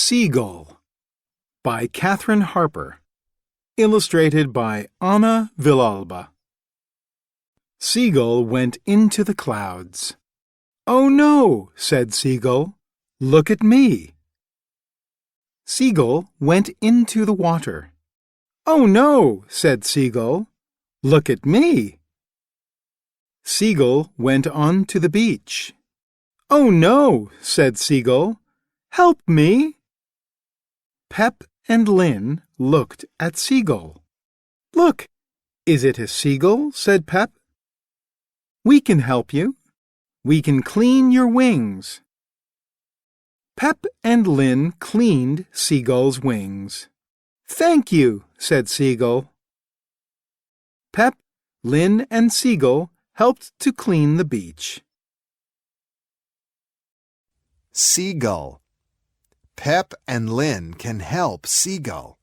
Seagull by Catherine Harper. Illustrated by Anna Villalba. Seagull went into the clouds. "Oh no," said Seagull. "Look at me." Seagull went into the water. "Oh no," said Seagull. "Look at me." Seagull went on to the beach. "Oh no," said Seagull. "Help me." Pep and Lin looked at Seagull. "Look, is it a seagull?" said Pep. "We can help you. We can clean your wings." Pep and Lin cleaned Seagull's wings. "Thank you," said Seagull. Pep, Lin, and Seagull helped to clean the beach. Seagull. Pep and Lin can help Seagull.